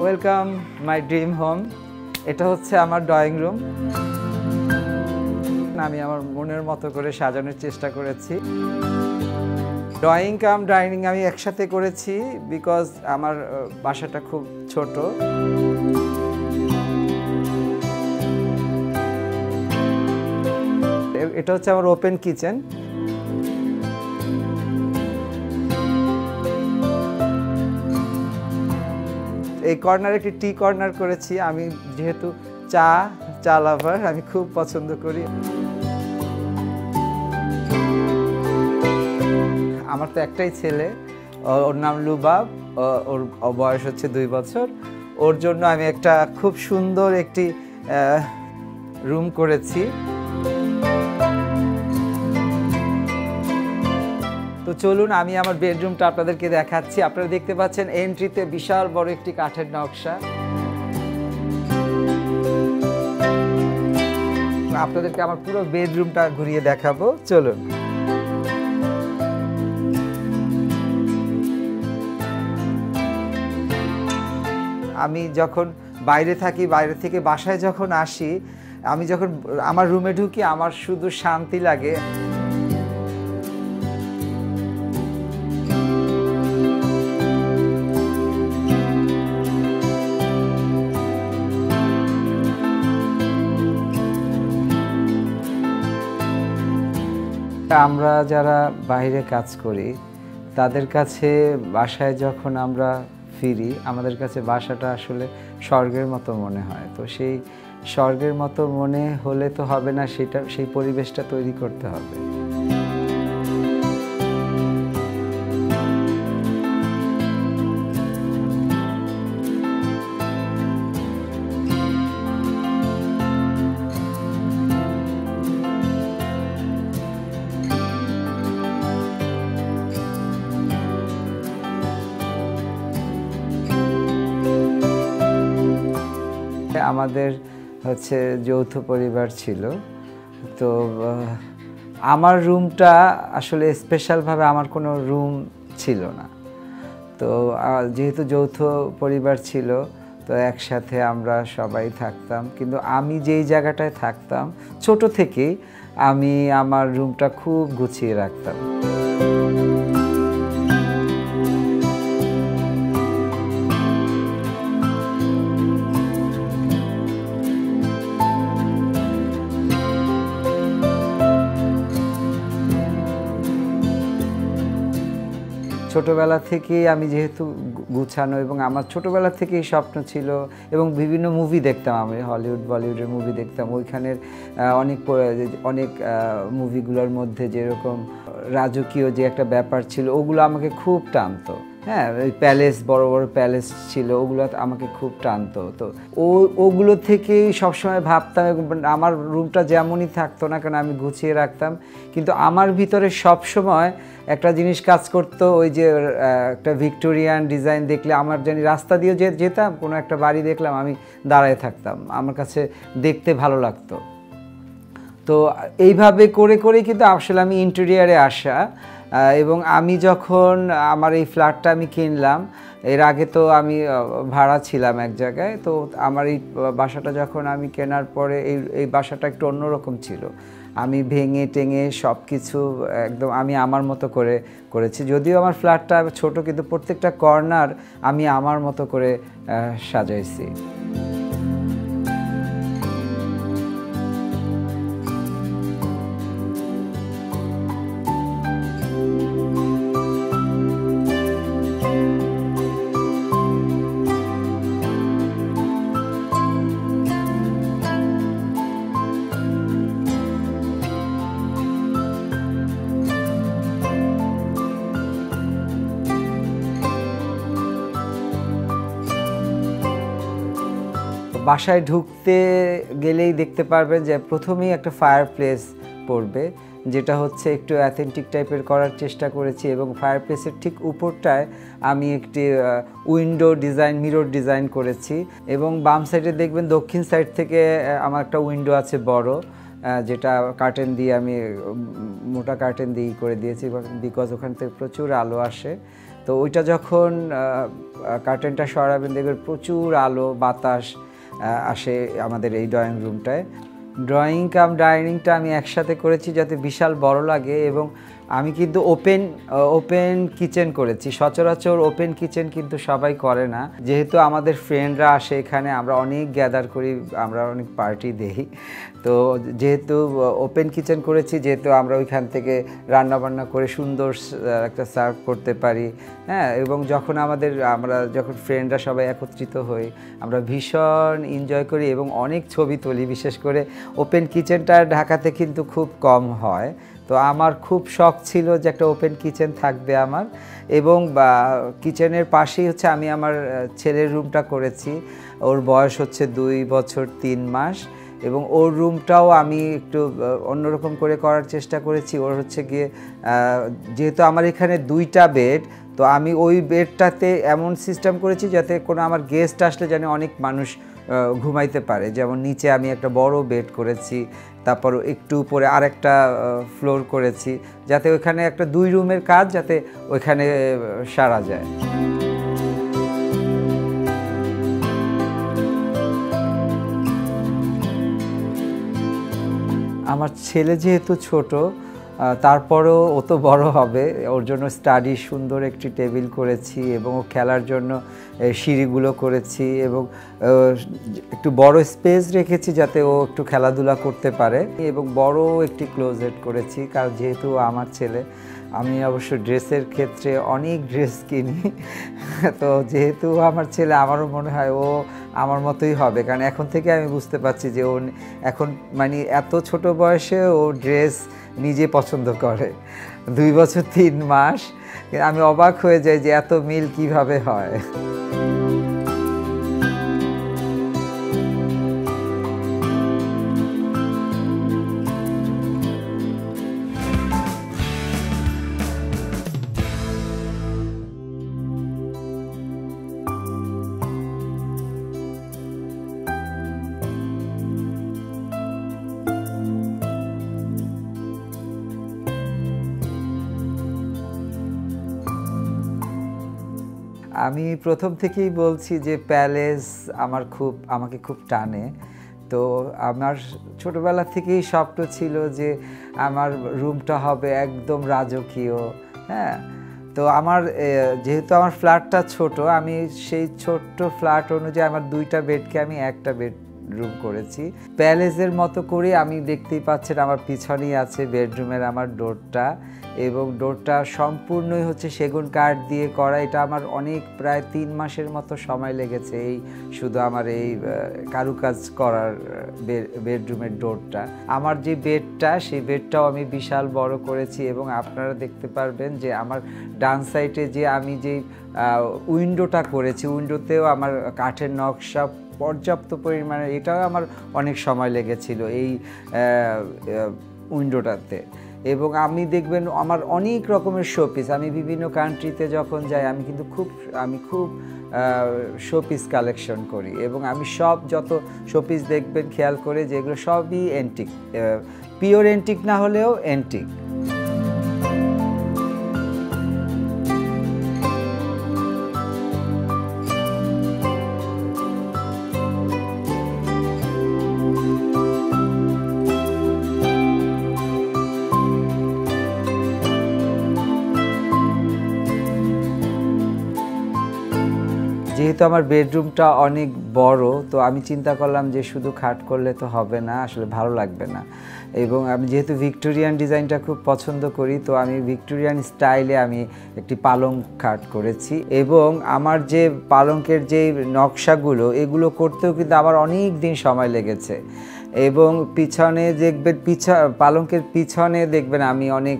Welcome my dream home. এটা হচ্ছে আমার ড্রয়িং রুম। আমি আমার মনের মতো করে সাজানোর চেষ্টা করেছি। ড্রয়িং কাম ডাইনিং আমি একসাথে করেছি বিকজ আমার বাসাটা খুব ছোট। এটা হচ্ছে আমার ওপেন কিচেন। এই কর্নারে একটি টি কর্নার করেছি। আমি যেহেতু চা লাভার, আমি খুব পছন্দ করি। আমার তো একটাই ছেলে, ওর নাম লুবাব, ওর বয়স হচ্ছে 2 বছর। ওর জন্য আমি একটা খুব সুন্দর একটি রুম করেছি। তো চলুন আমি আমার বেডরুমটা আপনাদেরকে দেখাচ্ছি। আপনারা দেখতে পাচ্ছেন এন্ট্রিতে বিশাল বড় একটি কাঠের নকশা। আপনাদেরকে আমার পুরো বেডরুমটা ঘুরিয়ে দেখাবো, চলুন। আমি যখন বাইরে থাকি, বাইরে থেকে বাসায় যখন আসি, আমি যখন আমার রুমে ঢুকি আমার শুধু শান্তি লাগে। আমরা যারা বাইরে কাজ করি তাদের কাছে বাসায় যখন আমরা ফিরি, আমাদের কাছে বাসাটা আসলে স্বর্গের মতো মনে হয়। তো সেই স্বর্গের মতো মনে হলে তো হবে না, সেই পরিবেশটা তৈরি করতে হবে। আমাদের হচ্ছে যৌথ পরিবার ছিল। তো আমার রুমটা আসলে স্পেশালভাবে আমার কোনো রুম ছিল না। তো যেহেতু যৌথ পরিবার ছিল, তো একসাথে আমরা সবাই থাকতাম। কিন্তু আমি যেই জায়গাটায় থাকতাম ছোট থেকেই আমি আমার রুমটা খুব গুছিয়ে রাখতাম। ছোটোবেলা থেকেই আমি যেহেতু গুছানো, এবং আমার ছোটোবেলা থেকেই স্বপ্ন ছিল, এবং বিভিন্ন মুভি দেখতাম, আমি হলিউড বলিউডের মুভি দেখতাম। ওইখানের অনেক মুভিগুলোর মধ্যে যেরকম রাজকীয় যে একটা ব্যাপার ছিল, ওগুলো আমাকে খুব টানতো। হ্যাঁ, ওই প্যালেস, বড় বড় প্যালেস ছিল, ওগুলো আমাকে খুব টানতো। তো ওগুলো থেকেই সবসময় ভাবতাম, এবং আমার রুমটা যেমনই থাকতো না কেন আমি গুছিয়ে রাখতাম। কিন্তু আমার ভিতরে সবসময় একটা জিনিস কাজ করতো, ওই যে একটা ভিক্টোরিয়ান ডিজাইন দেখলে, আমার জানি রাস্তা দিয়ে যেতাম, কোনো একটা বাড়ি দেখলাম আমি দাঁড়ায় থাকতাম, আমার কাছে দেখতে ভালো লাগতো। তো এইভাবে করে করেই কিন্তু আসলে আমি ইন্টেরিয়ারে আসা। এবং আমি যখন আমার এই ফ্ল্যাটটা আমি কিনলাম, এর আগে তো আমি ভাড়া ছিলাম এক জায়গায়। তো আমার এই বাসাটা যখন আমি কেনার পরে এই বাসাটা একটু অন্যরকম ছিল। আমি ভেঙে টেঙে সব কিছু একদম আমি আমার মতো করে করেছি। যদিও আমার ফ্ল্যাটটা ছোট, কিন্তু প্রত্যেকটা কর্নার আমি আমার মতো করে সাজাইছি। বাসায় ঢুকতে গেলেই দেখতে পারবেন যে প্রথমেই একটা ফায়ার প্লেস পড়বে, যেটা হচ্ছে একটু অ্যাথেন্টিক টাইপের করার চেষ্টা করেছি। এবং ফায়ার প্লেসের ঠিক উপরটায় আমি একটি উইন্ডো ডিজাইন, মিরর ডিজাইন করেছি। এবং বাম সাইডে দেখবেন দক্ষিণ সাইড থেকে আমার একটা উইন্ডো আছে বড়, যেটা কার্টেন দিয়ে আমি মোটা কার্টেন দিয়ে করে দিয়েছি, বিকজ ওখান থেকে প্রচুর আলো আসে। তো ওইটা যখন কার্টেনটা সরাবেন দেখবেন প্রচুর আলো বাতাস আসে আমাদের এই ড্রয়িং রুমটায়। ড্রয়িং কাম ডাইনিংটা আমি একসাথে করেছি যাতে বিশাল বড় লাগে, এবং আমি কিন্তু ওপেন কিচেন করেছি। সচরাচর ওপেন কিচেন কিন্তু সবাই করে না, যেহেতু আমাদের ফ্রেন্ডরা আসে এখানে, আমরা অনেক গ্যাদার করি, আমরা অনেক পার্টি দেই। তো যেহেতু ওপেন কিচেন করেছি, যেহেতু আমরা ওইখান থেকে রান্নাবান্না করে সুন্দর একটা সার্ভ করতে পারি, হ্যাঁ। এবং আমরা যখন ফ্রেন্ডরা সবাই একত্রিত হই আমরা ভীষণ এনজয় করি এবং অনেক ছবি তুলি। বিশেষ করে ওপেন কিচেনটা ঢাকাতে কিন্তু খুব কম হয়, তো আমার খুব শখ ছিল যে একটা ওপেন কিচেন থাকবে আমার। এবং কিচেনের পাশেই হচ্ছে আমি আমার ছেলের রুমটা করেছি। ওর বয়স হচ্ছে 2 বছর 3 মাস, এবং ওর রুমটাও আমি একটু অন্যরকম করে করার চেষ্টা করেছি। ওর হচ্ছে গিয়ে যেহেতু আমার এখানে 2টা বেড, তো আমি ওই বেডটাতে এমন সিস্টেম করেছি যাতে কোনো আমার গেস্ট আসলে যেন অনেক মানুষ ঘুমাইতে পারে। যেমন নিচে আমি একটা বড় বেড করেছি, তারপর একটু উপরে আরেকটা ফ্লোর করেছি, যাতে ওইখানে একটা 2 রুমের কাজ যাতে ওইখানে সারা যায়। আমার ছেলে যেহেতু ছোট, তারপরেও ও তো বড় হবে, ওর জন্য স্টাডি সুন্দর একটি টেবিল করেছি, এবং ও খেলার জন্য সিঁড়িগুলো করেছি, এবং একটু বড় স্পেস রেখেছি যাতে ও একটু খেলাধুলা করতে পারে, এবং বড় একটি ক্লোজেট করেছি। কারণ যেহেতু আমার ছেলে, আমি অবশ্য ড্রেসের ক্ষেত্রে অনেক ড্রেস কিনি, তো যেহেতু আমার ছেলে, আমারও মনে হয় ও আমার মতোই হবে। কারণ এখন থেকে আমি বুঝতে পারছি যে ও এখন মানে এত ছোট বয়সে ও ড্রেস নিজে পছন্দ করে। 2 বছর 3 মাস, আমি অবাক হয়ে যাই যে এত মিল কিভাবে হয়। আমি প্রথম থেকেই বলছি যে প্যালেস আমাকে খুব টানে। তো আমার ছোটবেলা থেকেই স্বপ্ন ছিল যে আমার রুমটা হবে একদম রাজকীয়, হ্যাঁ। তো যেহেতু আমার ফ্ল্যাটটা ছোট, আমি সেই ছোট্ট ফ্ল্যাট অনুযায়ী আমার 2টা বেডকে আমি একটা বেডরুম করেছি। প্যালেসের মতো করে আমি দেখতেই পাচ্ছেন আমার পিছনেই আছে বেডরুমের আমার ডোরটা, এবং ডোরটা সম্পূর্ণই হচ্ছে সেগুন কাঠ দিয়ে করা। এটা আমার প্রায় 3 মাসের মতো সময় লেগেছে শুধু আমার এই কারুকাজ করার বেডরুমের ডোরটা। আমার যে বেডটা, সেই বেডটাও আমি বিশাল বড় করেছি, এবং আপনারা দেখতে পারবেন যে আমার ডান সাইডে যে আমি যে উইন্ডোটা করেছি, উইন্ডোতেও আমার কাঠের নকশা পর্যাপ্ত পরিমাণে, এটাও আমার অনেক সময় লেগেছিল এই উইন্ডোটাতে। এবং আমি দেখবেন আমার অনেক রকমের শোপিস, আমি বিভিন্ন কান্ট্রিতে যখন যাই আমি খুব শোপিস কালেকশন করি, এবং আমি যত শোপিস দেখবেন খেয়াল করে যেগুলো সবই অ্যান্টিক, পিওর অ্যান্টিক না হলেও অ্যান্টিক। যেহেতু আমার বেডরুমটা অনেক বড়, তো আমি চিন্তা করলাম যে শুধু খাট করলে তো হবে না, আসলে ভালো লাগবে না। এবং আমি যেহেতু ভিক্টোরিয়ান ডিজাইনটা খুব পছন্দ করি, তো আমি ভিক্টোরিয়ান স্টাইলে আমি একটি পালং খাট করেছি। এবং আমার যে পালঙ্কের যে নকশাগুলো, এগুলো করতেও কিন্তু আমার অনেক দিন সময় লেগেছে। এবং পিছনে দেখবেন, পালঙ্কের পিছনে দেখবেন আমি অনেক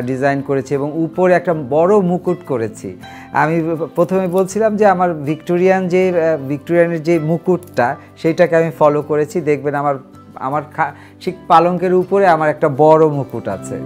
ডিজাইন করেছি, এবং উপরে একটা বড় মুকুট করেছি। আমি প্রথমে বলছিলাম যে আমার ভিক্টোরিয়ানের যে মুকুটটা, সেইটাকে আমি ফলো করেছি। দেখবেন আমার ঠিক পালঙ্কের উপরে আমার একটা বড় মুকুট আছে।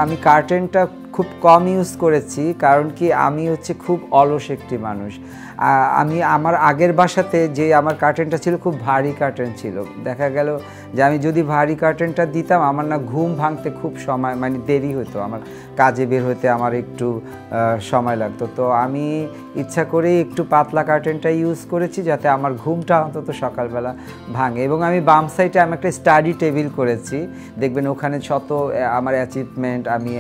আমি কার্টেনটা খুব কম ইউজ করেছি, কারণ কি আমি হচ্ছে খুব অলস একটি মানুষ। আমি আমার আগের বাসাতে যে আমার কার্টেনটা ছিল খুব ভারী কার্টেন ছিল, দেখা গেল যে আমি যদি ভারী কার্টেনটা দিতাম আমার না ঘুম ভাঙতে খুব সময় মানে দেরি হতো, আমার কাজে বের হতে আমার একটু সময় লাগতো। তো আমি ইচ্ছা করে একটু পাতলা কার্টেনটা ইউজ করেছি যাতে আমার ঘুমটা অন্তত সকালবেলা ভাঙে। এবং আমি বাম সাইডে আমি একটা স্টাডি টেবিল করেছি, দেখবেন ওখানে শত আমার অ্যাচিভমেন্ট, আমি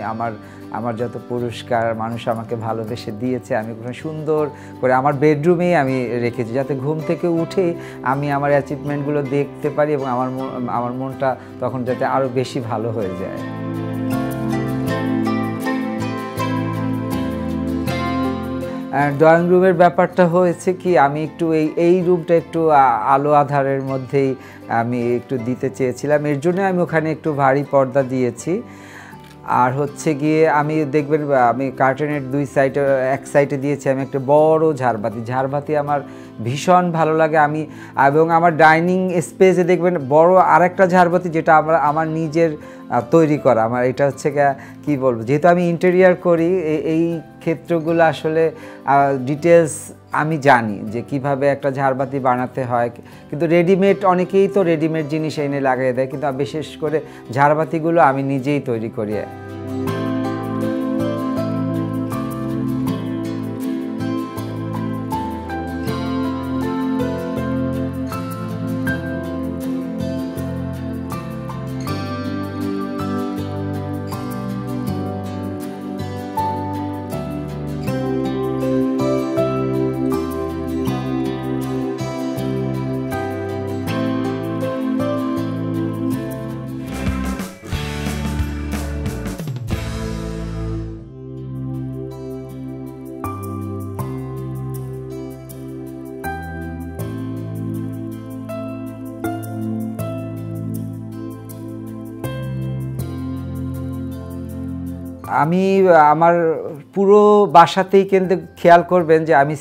আমার যত পুরস্কার মানুষ আমাকে ভালোবেসে দিয়েছে আমি ওখানে সুন্দর করে আমার বেডরুমেই আমি রেখেছি, যাতে ঘুম থেকে উঠে আমি আমার অ্যাচিভমেন্টগুলো দেখতে পারি এবং আমার মনটা তখন যাতে আরও বেশি ভালো হয়ে যায়। ড্রয়িং রুমের ব্যাপারটা হয়েছে কি, আমি একটু এই রুমটা একটু আলো আঁধারের মধ্যেই আমি একটু দিতে চেয়েছিলাম, এর জন্য আমি ওখানে একটু ভারী পর্দা দিয়েছি। আর হচ্ছে গিয়ে আমি দেখবেন আমি কার্টেনের দুই সাইডে এক সাইডে দিয়েছি আমি একটা বড় ঝাড়বাতি আমার ভীষণ ভালো লাগে। এবং আমার ডাইনিং স্পেসে দেখবেন বড় আরেকটা ঝাড়বাতি, যেটা আমার নিজের তৈরি করা। আমার এটা হচ্ছে কি বলবো, যেহেতু আমি ইন্টেরিয়ার করি, এই ক্ষেত্রগুলো আসলে ডিটেলস আমি জানি যে কিভাবে একটা ঝাড়বাতি বানাতে হয়। কিন্তু রেডিমেড, অনেকেই তো রেডিমেড জিনিস এনে লাগিয়ে দেয়, কিন্তু বিশেষ করে ঝাড়বাতিগুলো আমি নিজেই তৈরি করি। আমি আমার পুরো বাসাতেই কিন্তু খেয়াল করবেন যে আমি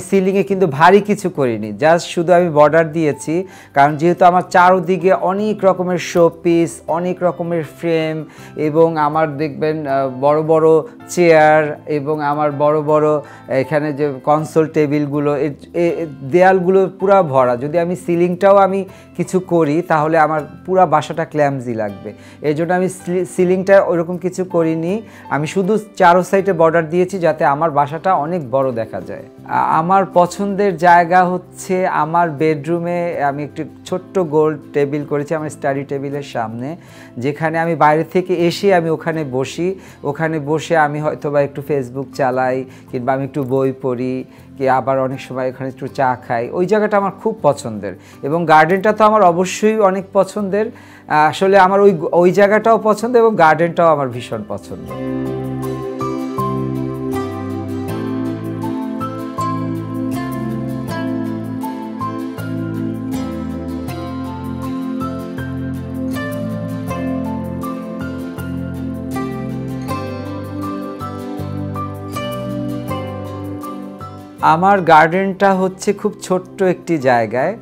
সিলিংয়ে কিন্তু ভারী কিছু করিনি, জাস্ট শুধু আমি বর্ডার দিয়েছি। কারণ যেহেতু আমার চারদিকে অনেক রকমের শোপিস, অনেক রকমের ফ্রেম, এবং আমার দেখবেন বড় বড় চেয়ার, এবং আমার বড় বড় এখানে যে কনসোল টেবিলগুলো, দেয়ালগুলো পুরো ভরা। যদি আমি সিলিংটাও আমি কিছু করি তাহলে আমার পুরো বাসাটা ক্ল্যামজি লাগবে, এই জন্য আমি সিলিংটা ওরকম কিছু করিনি। আমি শুধু চারো সাইডে বর্ডার দিয়েছি যাতে আমার বাসাটা অনেক বড় দেখা যায়। আমার পছন্দের জায়গা হচ্ছে আমার বেডরুমে আমি একটি ছোট্ট গোল টেবিল করেছি আমার স্টাডি টেবিলের সামনে, যেখানে আমি বাইরে থেকে এসে আমি ওখানে বসে আমি হয়তো বা একটু ফেসবুক চালাই, কিংবা আমি একটু বই পড়ি, কি আবার অনেক সময় এখানে একটু চা খাই। ওই জায়গাটা আমার খুব পছন্দের। এবং গার্ডেনটা তো আমার অবশ্যই অনেক পছন্দের। আসলে আমার ওই জায়গাটাও পছন্দ এবং গার্ডেনটাও আমার ভীষণ পছন্দ। আমার গার্ডেনটা হচ্ছে খুব ছোট্ট একটি জায়গায়।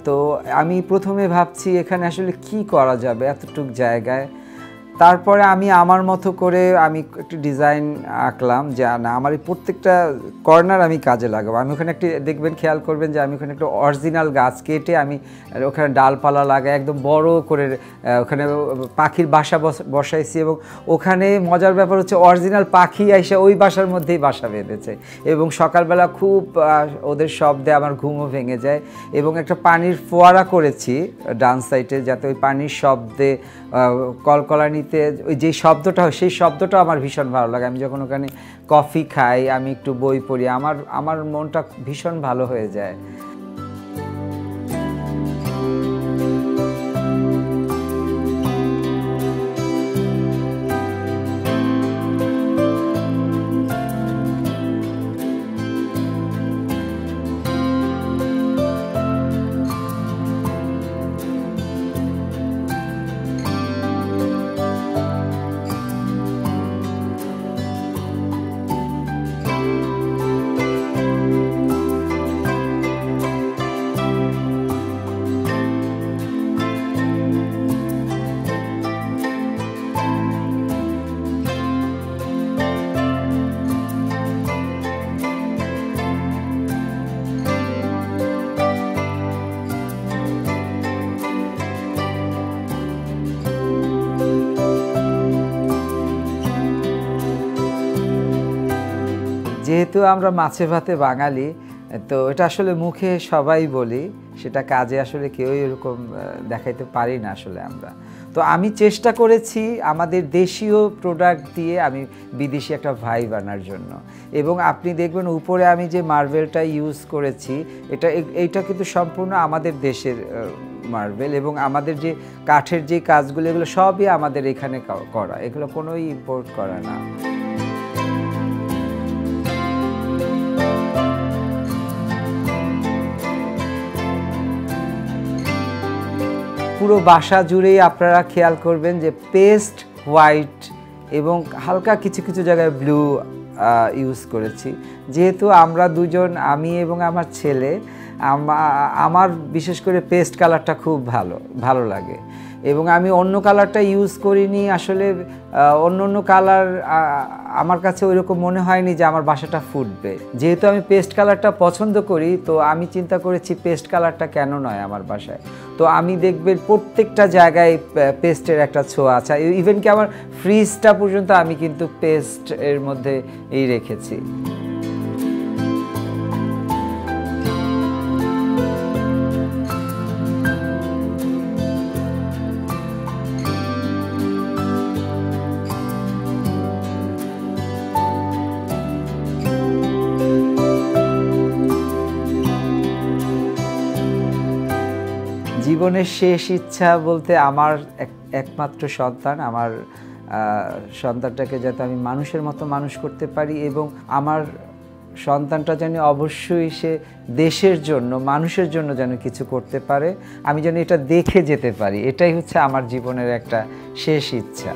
তো আমি প্রথমে ভাবছি এখানে আসলে কি করা যাবে এতটুক জায়গায়। তারপরে আমি আমার মতো করে আমি একটি ডিজাইন আঁকলাম যে না, আমার এই প্রত্যেকটা কর্নার আমি কাজে লাগাবো। আমি ওখানে একটি দেখবেন, খেয়াল করবেন যে আমি ওখানে একটা অরিজিনাল গাছ কেটে আমি ওখানে ডালপালা লাগাই, একদম বড় করে ওখানে পাখির বাসা বসাইছি। এবং ওখানে মজার ব্যাপার হচ্ছে অরিজিনাল পাখি এসে ওই বাসার মধ্যেই বাসা বেঁধেছে, এবং সকালবেলা খুব ওদের শব্দে আমার ঘুমও ভেঙে যায়। এবং একটা পানির ফোয়ারা করেছি ডান সাইডে, যাতে ওই পানির শব্দে কলকলানিতে ওই যে শব্দটা হয় সেই শব্দটা আমার ভীষণ ভালো লাগে। আমি যখন ওখানে কফি খাই, আমি একটু বই পড়ি, আমার মনটা ভীষণ ভালো হয়ে যায়। যেহেতু আমরা মাছে ভাতে বাঙালি, তো এটা আসলে মুখে সবাই বলি, সেটা কাজে আসলে কেউই এরকম দেখাইতে পারি না আসলে আমরা। তো আমি চেষ্টা করেছি আমাদের দেশীয় প্রোডাক্ট দিয়ে আমি বিদেশি একটা ভাইব আনার জন্য। এবং আপনি দেখবেন উপরে আমি যে মার্বেলটা ইউজ করেছি, এইটা কিন্তু সম্পূর্ণ আমাদের দেশের মার্বেল, এবং আমাদের যে কাঠের যে কাজগুলো এগুলো সবই আমাদের এখানে করা, এগুলো কোনোই ইম্পোর্ট করা না। পুরো বাসা জুড়েই আপনারা খেয়াল করবেন যে পেস্ট হোয়াইট এবং হালকা কিছু কিছু জায়গায় ব্লু ইউজ করেছি। যেহেতু আমরা দুজন, আমি এবং আমার ছেলে, আমার বিশেষ করে পেস্ট কালারটা খুব ভালো লাগে, এবং আমি অন্য কালারটা ইউজ করিনি। আসলে অন্য কালার আমার কাছে ওইরকম মনে হয়নি যে আমার বাসাটা ফুটবে। যেহেতু আমি পেস্ট কালারটা পছন্দ করি, তো আমি চিন্তা করেছি পেস্ট কালারটা কেন নয় আমার বাসায়। তো আমি দেখবেন প্রত্যেকটা জায়গায় পেস্টের একটা ছোঁয়া আছে, ইভেন কি আমার ফ্রিজটা পর্যন্ত আমি কিন্তু পেস্ট এর মধ্যে রেখেছি। জীবনের শেষ ইচ্ছা বলতে আমার একমাত্র সন্তান, আমার সন্তানটাকে যাতে আমি মানুষের মতো মানুষ করতে পারি, এবং আমার সন্তানটা যেন অবশ্যই সে দেশের জন্য, মানুষের জন্য যেন কিছু করতে পারে, আমি যেন এটা দেখে যেতে পারি। এটাই হচ্ছে আমার জীবনের একটা শেষ ইচ্ছা।